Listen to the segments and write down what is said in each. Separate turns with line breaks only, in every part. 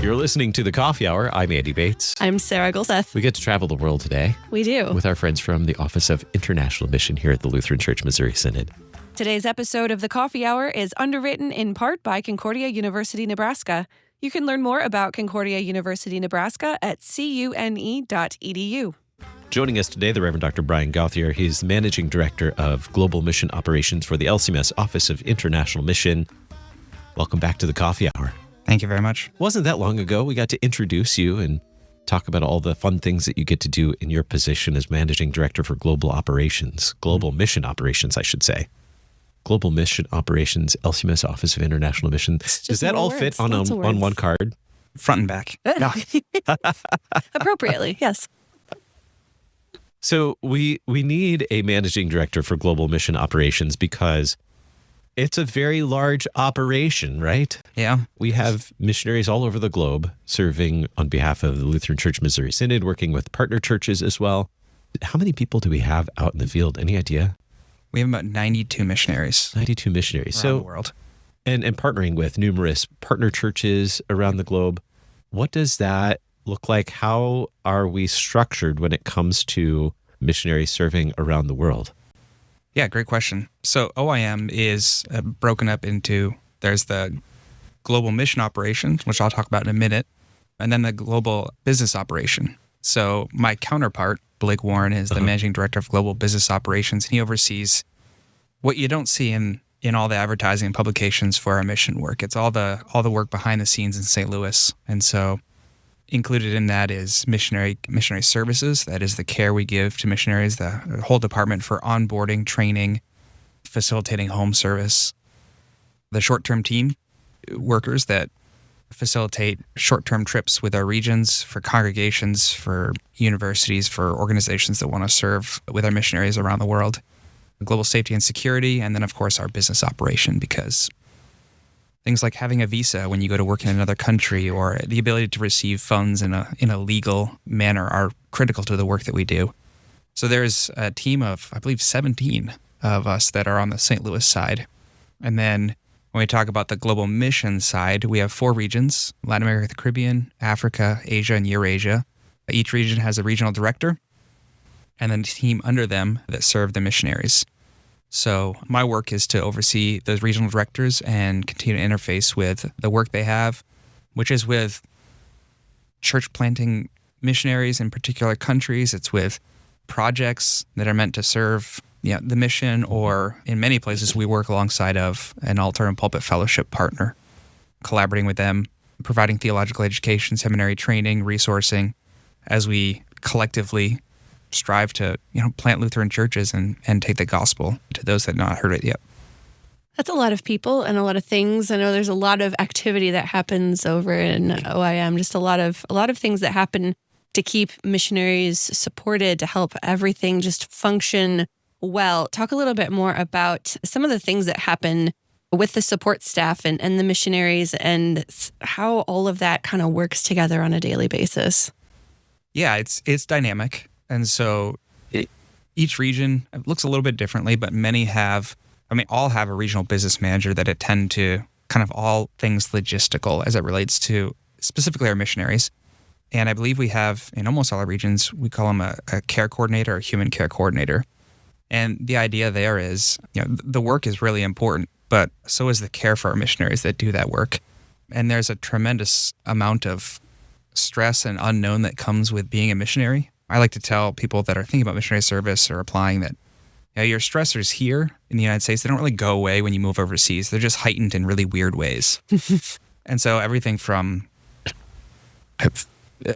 You're listening to The Coffee Hour. I'm Andy Bates.
I'm Sarah Gauthier.
We get to travel the world today.
We do.
With our friends from the Office of International Mission here at the Lutheran Church Missouri Synod.
Today's episode of The Coffee Hour is underwritten in part by Concordia University, Nebraska. You can learn more about Concordia University, Nebraska at cune.edu.
Joining us today, the Reverend Dr. Brian Gauthier. He's the Managing Director of Global Mission Operations for the LCMS Office of International Mission. Welcome back to The Coffee Hour.
Thank you very much.
Wasn't that long ago we got to introduce you and talk about all the fun things that you get to do in your position as Managing Director for Global Mission Operations, I should say. Global Mission Operations, LCMS Office of International Mission. Does that all fit on one card?
Front and back.
Appropriately, yes.
So we need a Managing Director for Global Mission Operations because it's a very large operation, right?
Yeah.
We have missionaries all over the globe serving on behalf of the Lutheran Church Missouri Synod, working with partner churches as well. How many people do we have out in the field? Any idea?
We have about 92 missionaries.
92 missionaries.
Around the world.
And partnering with numerous partner churches around the globe. What does that look like? How are we structured when it comes to missionaries serving around the world?
Yeah, great question. So OIM is broken up into, there's the global mission operations, which I'll talk about in a minute, and then the global business operation. So my counterpart, Blake Warren, is the Managing Director of Global Business Operations, and he oversees what you don't see in all the advertising and publications for our mission work. It's all the work behind the scenes in St. Louis. And so included in that is missionary services. That is the care we give to missionaries, the whole department for onboarding, training, facilitating home service. The short-term team workers that facilitate short-term trips with our regions, for congregations, for universities, for organizations that want to serve with our missionaries around the world. Global safety and security, and then, of course, our business operation, because things like having a visa when you go to work in another country or the ability to receive funds in a legal manner are critical to the work that we do. So there's a team of, I believe, 17 of us that are on the St. Louis side. And then when we talk about the global mission side, we have 4 regions: Latin America, the Caribbean, Africa, Asia, and Eurasia. Each region has a regional director and then a team under them that serve the missionaries. So my work is to oversee those regional directors and continue to interface with the work they have, which is with church planting missionaries in particular countries. It's with projects that are meant to serve the mission, or in many places we work alongside of an altar and pulpit fellowship partner, collaborating with them, providing theological education, seminary training, resourcing, as we collectively strive to plant Lutheran churches and take the gospel to those that have not heard it yet.
That's a lot of people and a lot of things. I know there's a lot of activity that happens over in OIM, just a lot of things that happen to keep missionaries supported, to help everything just function well. Talk a little bit more about some of the things that happen with the support staff and the missionaries and how all of that kind of works together on a daily basis.
Yeah, it's dynamic. And so each region looks a little bit differently, but all have a regional business manager that attend to kind of all things logistical as it relates to specifically our missionaries. And I believe we have, in almost all our regions, we call them a care coordinator or human care coordinator. And the idea there is, the work is really important, but so is the care for our missionaries that do that work. And there's a tremendous amount of stress and unknown that comes with being a missionary. I like to tell people that are thinking about missionary service or applying that your stressors here in the United States, they don't really go away when you move overseas. They're just heightened in really weird ways. And so everything from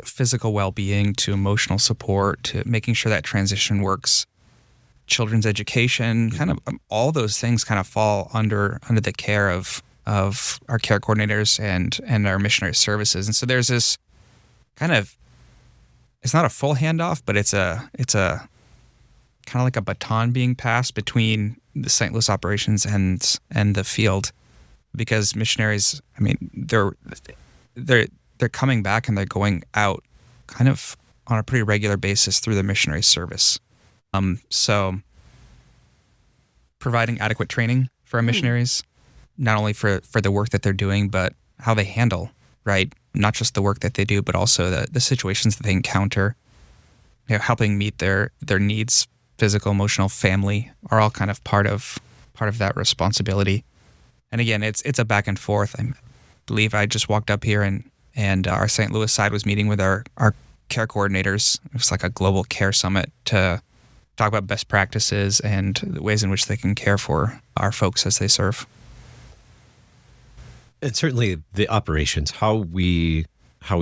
physical well-being to emotional support to making sure that transition works, children's education, kind of all those things kind of fall under the care of our care coordinators and our missionary services. And so there's this kind of, it's not a full handoff, but it's a kind of like a baton being passed between the St. Louis operations and the field, because missionaries, they're coming back and they're going out kind of on a pretty regular basis through the missionary service. So providing adequate training for our missionaries, not only for the work that they're doing, but how they handle, right, not just the work that they do, but also the situations that they encounter, helping meet their needs, physical, emotional, family, are all kind of part of that responsibility. And again, it's a back and forth. I believe I just walked up here and our St. Louis side was meeting with our care coordinators. It was like a global care summit to talk about best practices and the ways in which they can care for our folks as they serve.
And certainly the operations, how we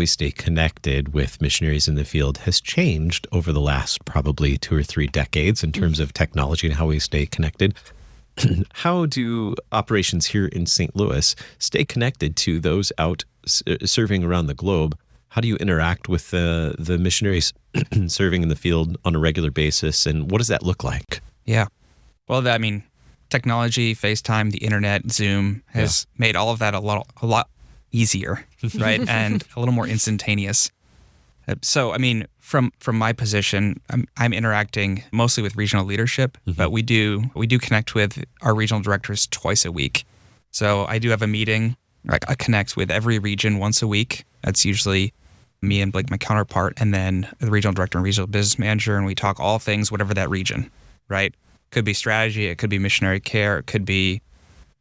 stay connected with missionaries in the field has changed over the last probably 2 or 3 decades in terms of technology and how we stay connected. How do operations here in St. Louis stay connected to those out serving around the globe? How do you interact with the missionaries serving in the field on a regular basis, and what does that look like?
Yeah. Well, technology, FaceTime, the internet, Zoom has made all of that a lot easier, right? And a little more instantaneous. So, I mean, from my position, I'm interacting mostly with regional leadership, but we do connect with our regional directors twice a week. So I do have a meeting, like I connect with every region once a week. That's usually me and Blake, my counterpart, and then the regional director and regional business manager, and we talk all things, whatever that region, right? Could be strategy, it could be missionary care, it could be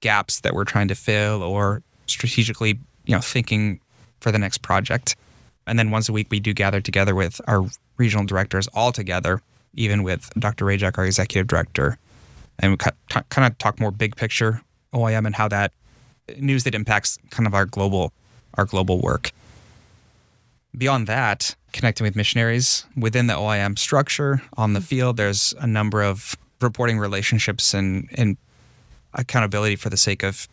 gaps that we're trying to fill, or strategically, thinking for the next project. And then once a week, we do gather together with our regional directors all together, even with Dr. Rajak, our executive director. And we kind of talk more big picture OIM and how that news that impacts kind of our global work. Beyond that, connecting with missionaries within the OIM structure on the field, there's a number of reporting relationships and accountability for the sake of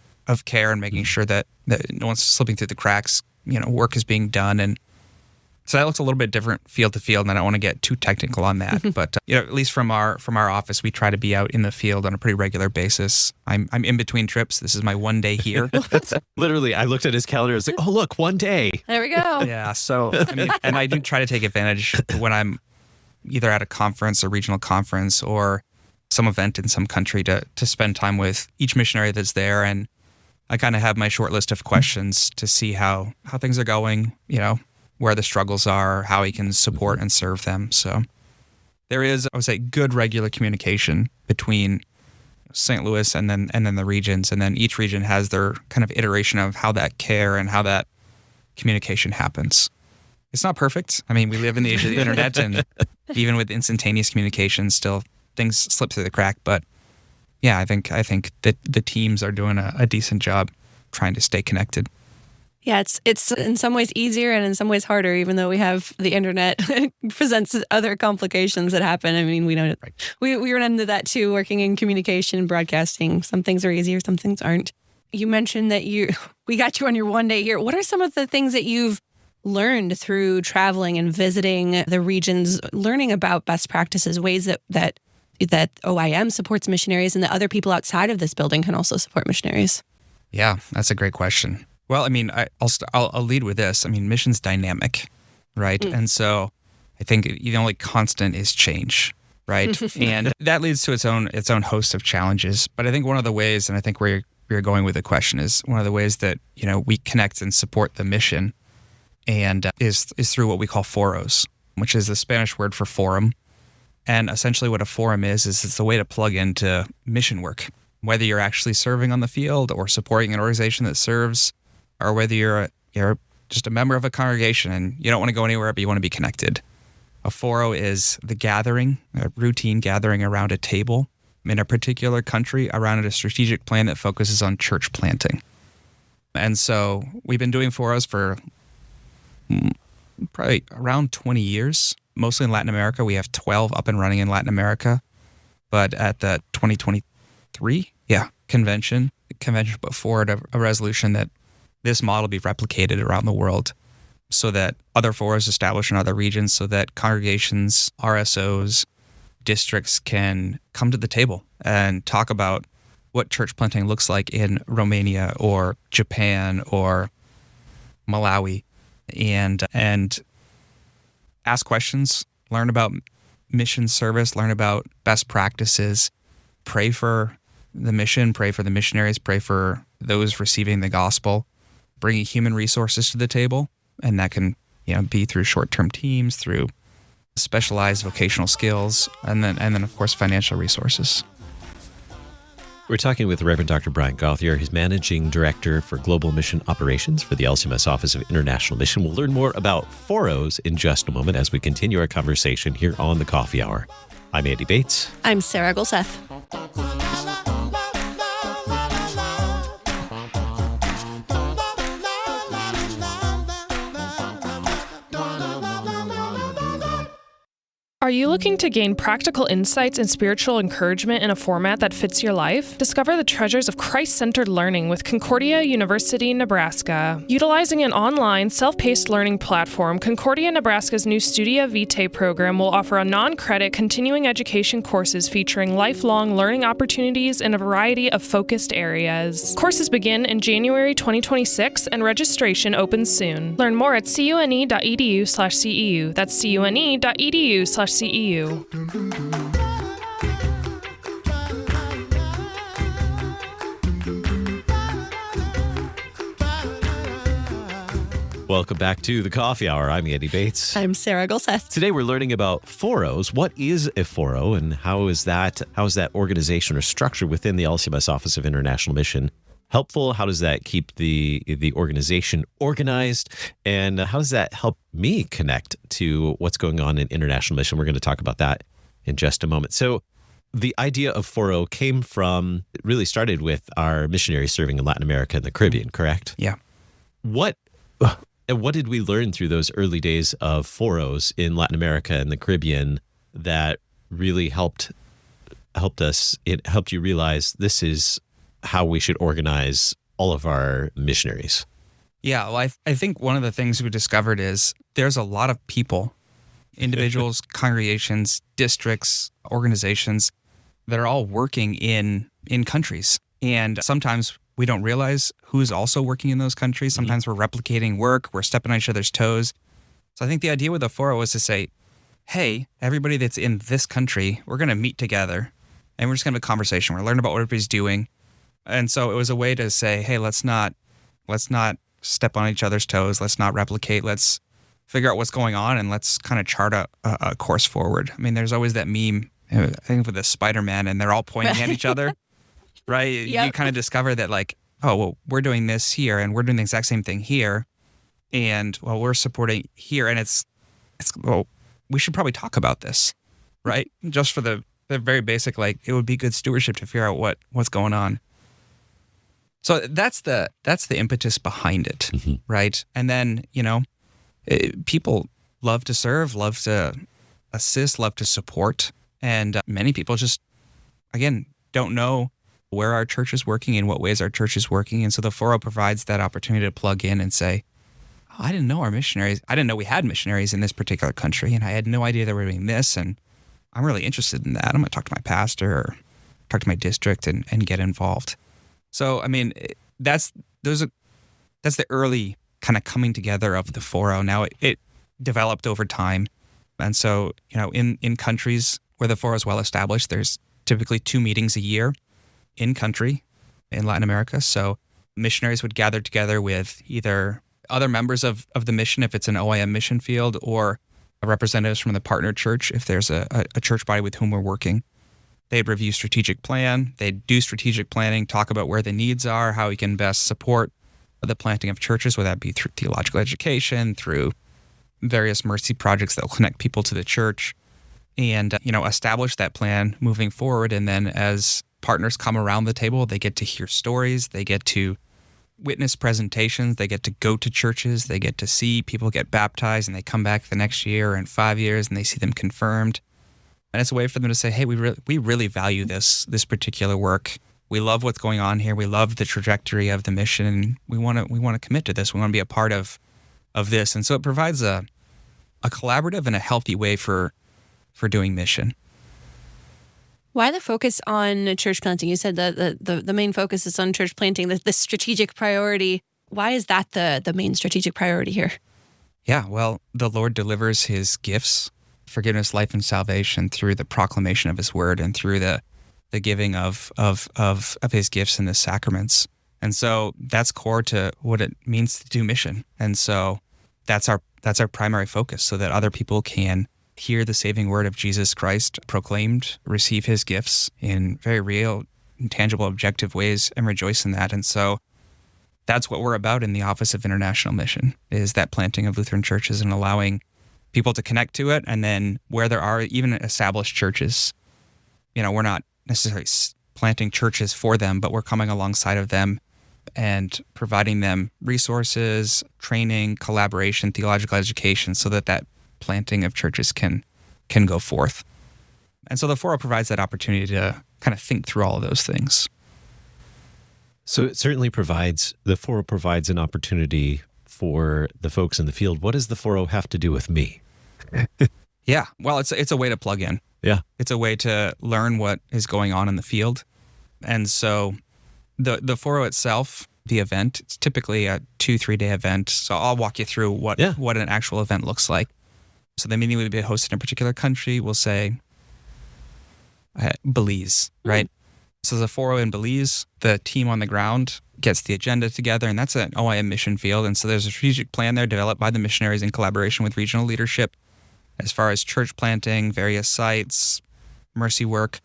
care and making sure that no one's slipping through the cracks, work is being done. And so that looks a little bit different field to field, and I don't want to get too technical on that. But at least from our office, we try to be out in the field on a pretty regular basis. I'm in between trips. This is my one day here.
Literally, I looked at his calendar and was like, oh, look, one day.
There we go.
Yeah. So, and I do try to take advantage when I'm either at a conference, a regional conference, or some event in some country to spend time with each missionary that's there. And I kind of have my short list of questions to see how things are going, where the struggles are, how he can support and serve them. So there is, I would say, good regular communication between St. Louis and then the regions. And then each region has their kind of iteration of how that care and how that communication happens. It's not perfect. I mean, we live in the age of the internet, and even with instantaneous communication, still things slip through the crack. But yeah, I think that the teams are doing a decent job trying to stay connected.
Yeah, it's in some ways easier and in some ways harder, even though we have the internet presents other complications that happen. I mean, we know we run into that too, working in communication, broadcasting. Some things are easier, some things aren't. You mentioned that we got you on your one day here. What are some of the things that you've learned through traveling and visiting the regions, learning about best practices, ways that OIM supports missionaries and that other people outside of this building can also support missionaries?
Yeah, that's a great question. Well, I mean, I'll lead with this. I mean, mission's dynamic, right? And so I think the only constant is change, right? And that leads to its own host of challenges. But I think one of the ways, and I think where you're going with the question, is one of the ways that we connect and support the mission, and is through what we call FOROs, which is the Spanish word for forum. And essentially, what a forum is it's a way to plug into mission work, whether you're actually serving on the field or supporting an organization that serves, or whether you're just a member of a congregation and you don't want to go anywhere, but you want to be connected. A FORO is the gathering, a routine gathering around a table in a particular country around a strategic plan that focuses on church planting. And so we've been doing FOROs for probably around 20 years, mostly in Latin America. We have 12 up and running in Latin America. But at the 2023 convention put forward a resolution that this model be replicated around the world so that other FOROs established in other regions, so that congregations, RSOs, districts can come to the table and talk about what church planting looks like in Romania or Japan or Malawi, and ask questions, learn about mission service, learn about best practices, pray for the mission, pray for the missionaries, pray for those receiving the gospel, bringing human resources to the table, And that can, be through short-term teams, through specialized vocational skills, and then of course financial resources.
We're talking with Reverend Dr. Brian Gauthier. He's Managing Director for Global Mission Operations for the LCMS Office of International Mission. We'll learn more about FOROs in just a moment as we continue our conversation here on the Coffee Hour. I'm Andy Bates.
I'm Sarah Gulseth.
Are you looking to gain practical insights and spiritual encouragement in a format that fits your life? Discover the treasures of Christ-centered learning with Concordia University, Nebraska. Utilizing an online, self-paced learning platform, Concordia Nebraska's new Studia Vitae program will offer a non-credit continuing education courses featuring lifelong learning opportunities in a variety of focused areas. Courses begin in January 2026 and registration opens soon. Learn more at cune.edu/CEU. That's cune.edu/CEU.
Welcome back to the Coffee Hour. I'm Andy Bates.
I'm Sarah Gulseth.
Today we're learning about FOROs. What is a FORO and how is that organization or structure within the LCMS Office of International Mission helpful? How does that keep the organization organized? And how does that help me connect to what's going on in international mission? We're going to talk about that in just a moment. So the idea of FORO it really started with our missionaries serving in Latin America and the Caribbean, correct?
Yeah.
What did we learn through those early days of FOROs in Latin America and the Caribbean that really helped us? It helped you realize this is how we should organize all of our missionaries.
Yeah, well, I think one of the things we discovered is there's a lot of people, individuals, congregations, districts, organizations that are all working in countries. And sometimes we don't realize who's also working in those countries. Sometimes we're replicating work, we're stepping on each other's toes. So I think the idea with the FORO was to say, hey, everybody that's in this country, we're going to meet together and we're just going to have a conversation. We're learning about what everybody's doing. And so it was a way to say, hey, let's not step on each other's toes. Let's not replicate. Let's figure out what's going on and let's kind of chart a course forward. I mean, there's always that meme, I think with the Spider-Man, and they're all pointing at each other, right?
Yep.
You kind of discover that like, oh, well, we're doing this here and we're doing the exact same thing here. And well, we're supporting here. And it's well, we should probably talk about this, right? Just for the very basic, like it would be good stewardship to figure out what's going on. So that's the impetus behind it, right? And then, people love to serve, love to assist, love to support. And many people just, again, don't know where our church is working, in what ways our church is working. And so the FORO provides that opportunity to plug in and say, oh, I didn't know our missionaries. I didn't know we had missionaries in this particular country. And I had no idea they were doing this. And I'm really interested in that. I'm going to talk to my pastor or talk to my district and get involved. So, I mean, that's the early kind of coming together of the FORO. Now, it developed over time. And so, in countries where the FORO is well established, there's typically 2 meetings a year in country in Latin America. So missionaries would gather together with either other members of the mission, if it's an OIM mission field, or representatives from the partner church, if there's a church body with whom we're working. They'd review strategic plan. They'd do strategic planning, talk about where the needs are, how we can best support the planting of churches, whether that be through theological education, through various mercy projects that will connect people to the church, and establish that plan moving forward. And then as partners come around the table, they get to hear stories, they get to witness presentations, they get to go to churches, they get to see people get baptized, and they come back the next year or in 5 years and they see them confirmed. And it's a way for them to say, hey, we really value this particular work. We love what's going on here. We love the trajectory of the mission, and we want to commit to this. We want to be a part of this. And so it provides a collaborative and a healthy way for doing mission.
Why the focus on church planting? You said that the main focus is on church planting, the strategic priority. Why is that the main strategic priority here?
Yeah, well, the Lord delivers his gifts, forgiveness, life, and salvation through the proclamation of his word and through the giving of his gifts in the sacraments. And so that's core to what it means to do mission. And so that's our primary focus, so that other people can hear the saving word of Jesus Christ proclaimed, receive his gifts in very real, tangible, objective ways, and rejoice in that. And so that's what we're about in the Office of International Mission, is that planting of Lutheran churches and allowing people to connect to it. And then where there are even established churches, we're not necessarily planting churches for them, but we're coming alongside of them and providing them resources, training, collaboration, theological education, so that planting of churches can go forth. And so the FORO provides that opportunity to kind of think through all of those things.
So it certainly the FORO provides an opportunity for the folks in the field. What does the FORO have to do with me?
Yeah, well, it's a way to plug in.
Yeah.
It's a way to learn what is going on in the field. And so the FORO itself, the event, it's typically a 2-3 day event. So I'll walk you through what an actual event looks like. So the meeting would be hosted in a particular country. We'll say Belize, right? So the FORO in Belize, the team on the ground gets the agenda together, and that's an OIM mission field. And so there's a strategic plan there developed by the missionaries in collaboration with regional leadership as far as church planting, various sites, mercy work.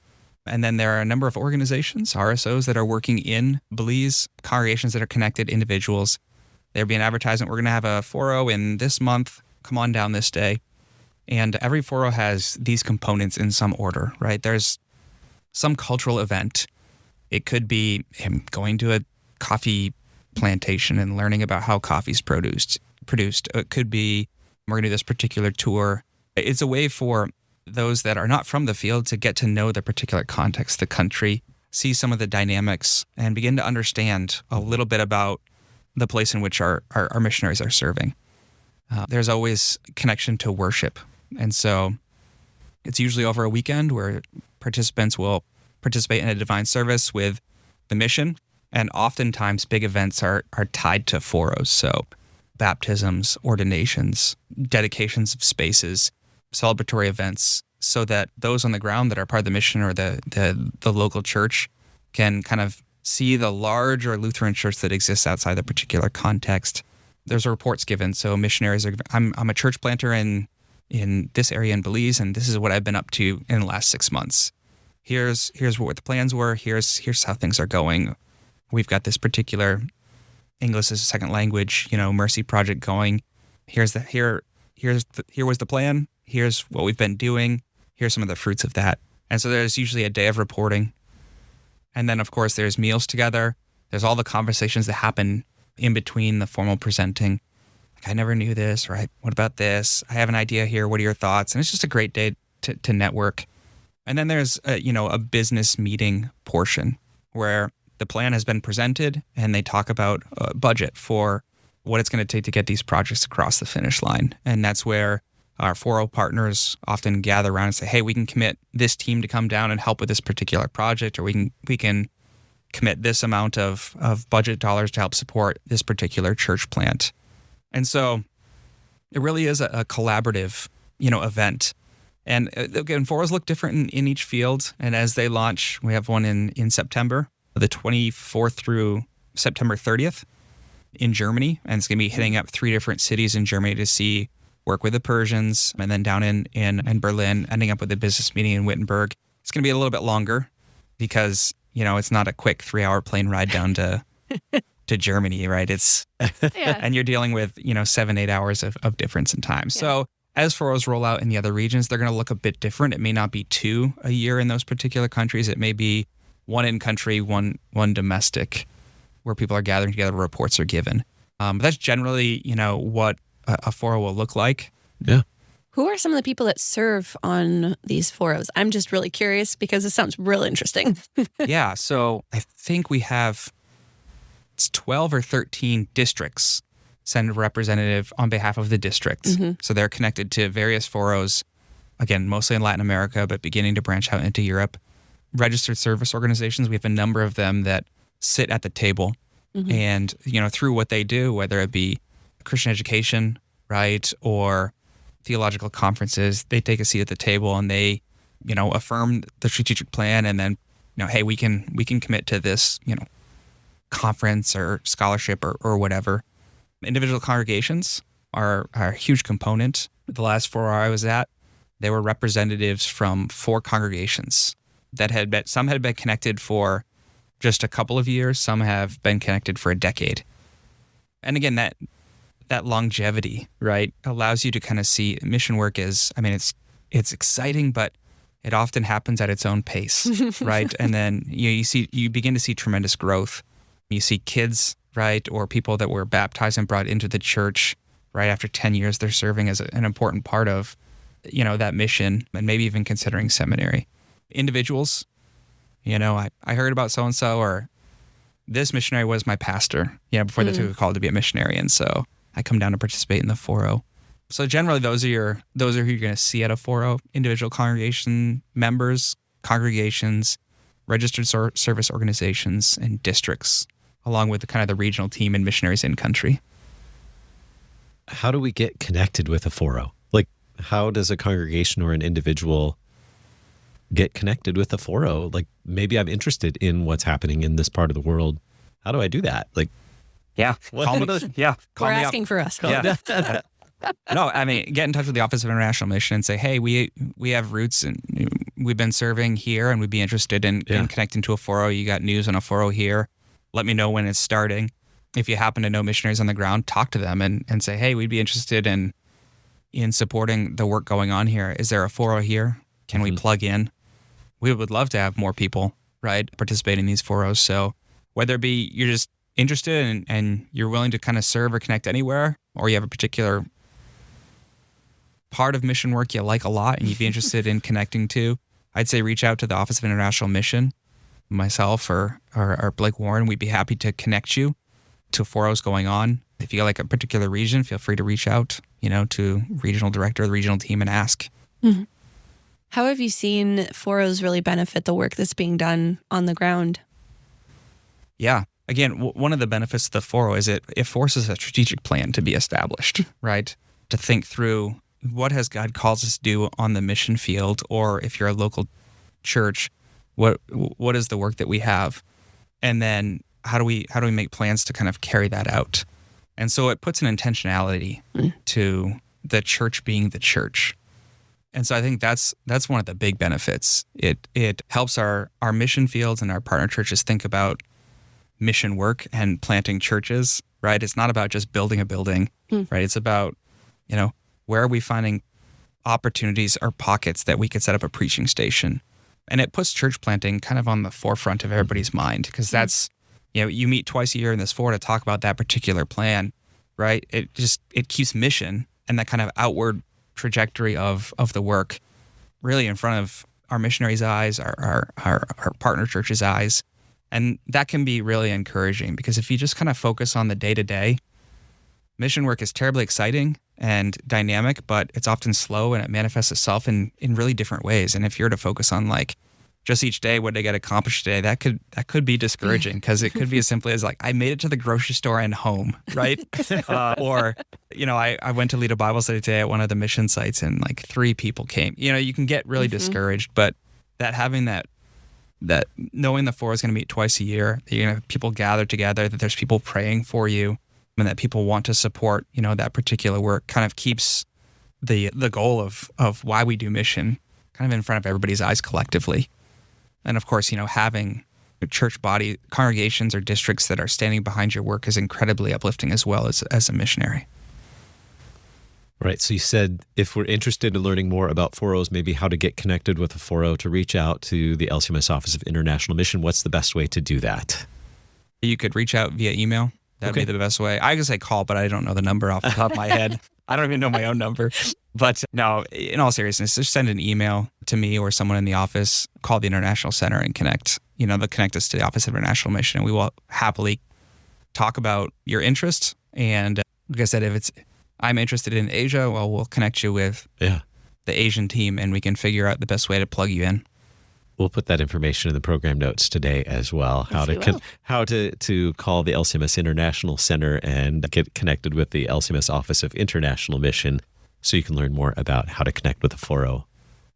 And then there are a number of organizations, RSOs, that are working in Belize, congregations that are connected, individuals. There'll be an advertisement. We're going to have a FORO in this month. Come on down this day. And every FORO has these components in some order, right? There's some cultural event. It could be him going to a coffee plantation and learning about how coffee's produced. It could be, we're going to do this particular tour. It's a way for those that are not from the field to get to know the particular context, the country, see some of the dynamics, and begin to understand a little bit about the place in which our missionaries are serving. There's always connection to worship. And so it's usually over a weekend where participants will participate in a divine service with the mission. And oftentimes big events are tied to FOROs. So baptisms, ordinations, dedications of spaces, celebratory events, so that those on the ground that are part of the mission or the local church can kind of see the larger Lutheran church that exists outside the particular context. There's reports given. So missionaries are, I'm a church planter in this area in Belize, and this is what I've been up to in the last 6 months. Here's what the plans were. Here's how things are going. We've got this particular English as a second language, mercy project going. Here was the plan. Here's what we've been doing. Here's some of the fruits of that. And so there's usually a day of reporting. And then, of course, there's meals together. There's all the conversations that happen in between the formal presenting. Like, I never knew this, right? What about this? I have an idea here. What are your thoughts? And it's just a great day to network. And then there's a business meeting portion where the plan has been presented and they talk about a budget for what it's going to take to get these projects across the finish line. And that's where our FORO partners often gather around and say, hey, we can commit this team to come down and help with this particular project, or we can commit this amount of budget dollars to help support this particular church plant. And so it really is a collaborative, event. And again, FOROs look different in each field. And as they launch, we have one in September, the 24th through September 30th in Germany. And it's going to be hitting up 3 different cities in Germany to work with the Persians, and then down in Berlin, ending up with a business meeting in Wittenberg. It's going to be a little bit longer because, it's not a quick 3-hour plane ride down to Germany, right? It's and you're dealing with, 7-8 hours of difference in time. Yeah. So as FOROs roll out in the other regions, they're going to look a bit different. It may not be 2 a year in those particular countries. It may be 1 in country, one domestic, where people are gathering together, reports are given. But that's generally, what a FORO will look like.
Yeah.
Who are some of the people that serve on these FOROs? I'm just really curious because it sounds real interesting.
Yeah. So I think we have 12 or 13 districts send a representative on behalf of the district. Mm-hmm. So they're connected to various FOROs, again, mostly in Latin America, but beginning to branch out into Europe. Registered service organizations, we have a number of them that sit at the table. Mm-hmm. And, through what they do, whether it be Christian education, right, or theological conferences, they take a seat at the table and they, affirm the strategic plan, and then, hey, we can commit to this, conference or scholarship or whatever. Individual congregations are a huge component. The last FORO I was at, they were representatives from 4 congregations that some had been connected for just a couple of years. Some have been connected for a decade. And again, that longevity, right, allows you to kind of see mission work as, I mean, it's exciting, but it often happens at its own pace, right? And then you begin to see tremendous growth. You see kids, right, or people that were baptized and brought into the church, right, after 10 years, they're serving as an important part of, that mission, and maybe even considering seminary. Individuals, I heard about so-and-so, or this missionary was my pastor, before they took a call to be a missionary. And so I come down to participate in the FORO. So generally, those are who you're going to see at a FORO: individual congregation members, congregations, registered service organizations, and districts, along with the regional team and missionaries in country.
How do we get connected with a FORO? Like, how does a congregation or an individual get connected with a FORO? Like, maybe I'm interested in what's happening in this part of the world. How do I do that? Like,
yeah, call me
We're asking for us.
Yeah. No, I mean, get in touch with the Office of International Mission and say, hey, we have roots and we've been serving here and we'd be interested in connecting to a FORO. You got news on a FORO here. Let me know when it's starting. If you happen to know missionaries on the ground, talk to them and say, hey, we'd be interested in supporting the work going on here. Is there a FORO here? Can we plug in? We would love to have more people, right, participate in these FOROs. So whether it be you're just interested and you're willing to kind of serve or connect anywhere, or you have a particular part of mission work you like a lot and you'd be interested in connecting to, I'd say reach out to the Office of International Mission, myself or Blake Warren. We'd be happy to connect you to FOROs going on. If you like a particular region, feel free to reach out, to regional director of the regional team and ask.
Mm-hmm. How have you seen FOROs really benefit the work that's being done on the ground?
Yeah. Again, one of the benefits of the FORO is it forces a strategic plan to be established, right? To think through what has God called us to do on the mission field, or if you're a local church, what is the work that we have? And then how do we make plans to kind of carry that out? And so it puts an intentionality to the church being the church. And so I think that's one of the big benefits. It helps our mission fields and our partner churches think about mission work and planting churches, right? It's not about just building a building, right? It's about, where are we finding opportunities or pockets that we could set up a preaching station? And it puts church planting kind of on the forefront of everybody's mind, because that's, you meet twice a year in this FORO to talk about that particular plan, right? It keeps mission and that kind of outward trajectory of the work really in front of our missionaries' eyes, our partner churches' eyes. And that can be really encouraging, because if you just kind of focus on the day-to-day, mission work is terribly exciting and dynamic, but it's often slow and it manifests itself in really different ways. And if you're to focus on just each day, what did I get accomplished today, that could be discouraging, because it could be as simply as I made it to the grocery store and home, right? Or, I went to lead a Bible study today at one of the mission sites and 3 people came. You can get really discouraged, but having that knowing the FORO is going to meet twice a year, that you're going to have people gather together, that there's people praying for you, and that people want to support, that particular work, kind of keeps the goal of why we do mission kind of in front of everybody's eyes collectively. And of course, having church body congregations or districts that are standing behind your work is incredibly uplifting as well as a missionary.
Right. So you said if we're interested in learning more about FOROs, maybe how to get connected with a FORO, to reach out to the LCMS Office of International Mission. What's the best way to do that?
You could reach out via email. That'd be the best way. I could say call, but I don't know the number off the top of my head. I don't even know my own number. But no, in all seriousness, just send an email to me or someone in the office, call the International Center and connect. They'll connect us to the Office of International Mission, and we will happily talk about your interest. And like I said, if I'm interested in Asia, well, we'll connect you with the Asian team, and we can figure out the best way to plug you in.
We'll put that information in the program notes today as well. How to call the LCMS International Center and get connected with the LCMS Office of International Mission, so you can learn more about how to connect with a FORO.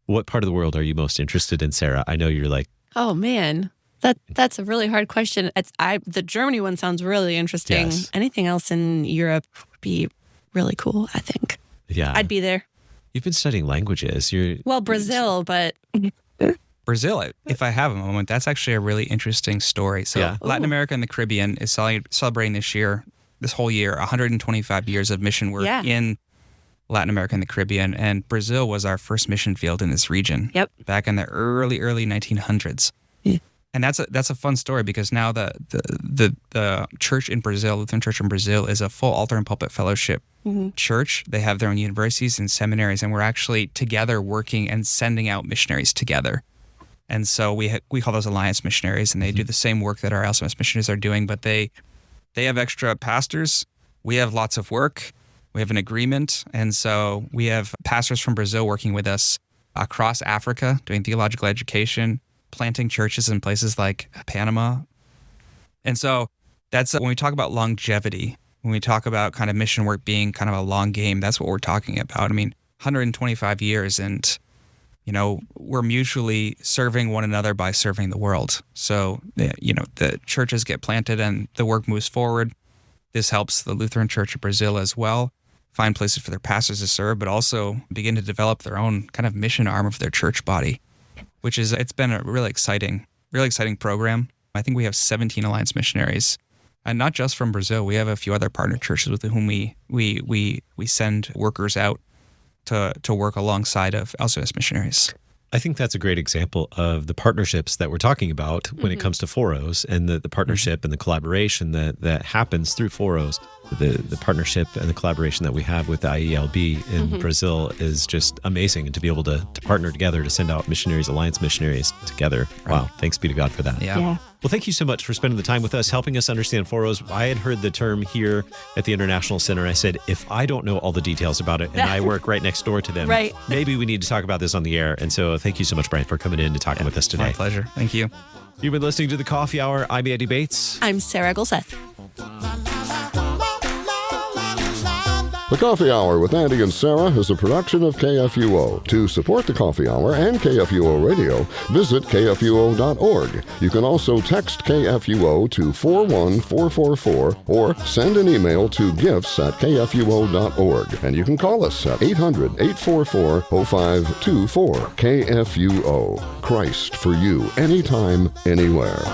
What part of the world are you most interested in, Sarah? I know you're
oh man, that's a really hard question. The Germany one sounds really interesting.
Yes.
Anything else in Europe would be really cool, I think.
Yeah.
I'd be there.
You've been studying languages.
Well, Brazil, but
Brazil, if I have a moment, that's actually a really interesting story. So
Yeah.
Latin America and the Caribbean is celebrating this whole year, 125 years of mission work in Latin America and the Caribbean. And Brazil was our first mission field in this region back in the early 1900s.
Yeah.
And that's a fun story because now the church in Brazil, Lutheran Church in Brazil, is a full altar and pulpit fellowship church. They have their own universities and seminaries, and we're actually together working and sending out missionaries together. And so we call those alliance missionaries, and they do the same work that our LCMS missionaries are doing, but they have extra pastors. We have lots of work. We have an agreement, and so we have pastors from Brazil working with us across Africa, doing theological education, planting churches in places like Panama. And so that's when we talk about longevity, when we talk about kind of mission work being kind of a long game, that's what we're talking about. I mean, 125 years, and we're mutually serving one another by serving the world. So, the churches get planted and the work moves forward. This helps the Lutheran Church of Brazil as well find places for their pastors to serve, but also begin to develop their own kind of mission arm of their church body, it's been a really exciting program. I think we have 17 alliance missionaries, and not just from Brazil. We have a few other partner churches with whom we send workers out to work alongside of LCMS missionaries.
I think that's a great example of the partnerships that we're talking about when it comes to FOROs, and the partnership and the collaboration that happens through FOROs. The partnership and the collaboration that we have with the IELB in Brazil is just amazing, and to be able to partner together to send out missionaries, alliance missionaries together. Right. Wow, thanks be to God for that.
Yeah.
Well, thank you so much for spending the time with us, helping us understand FOROs. I had heard the term here at the International Center. I said, if I don't know all the details about it, and I work right next door to them, maybe we need to talk about this on the air. And so thank you so much, Brian, for coming in and talking with us today.
My pleasure. Thank you.
You've been listening to The Coffee Hour. I'm Andy Bates.
I'm Sarah Gulseth.
The Coffee Hour with Andy and Sarah is a production of KFUO. To support the Coffee Hour and KFUO Radio, visit KFUO.org. You can also text KFUO to 41444 or send an email to gifts@KFUO.org. And you can call us at 800-844-0524. KFUO. Christ for you, anytime, anywhere.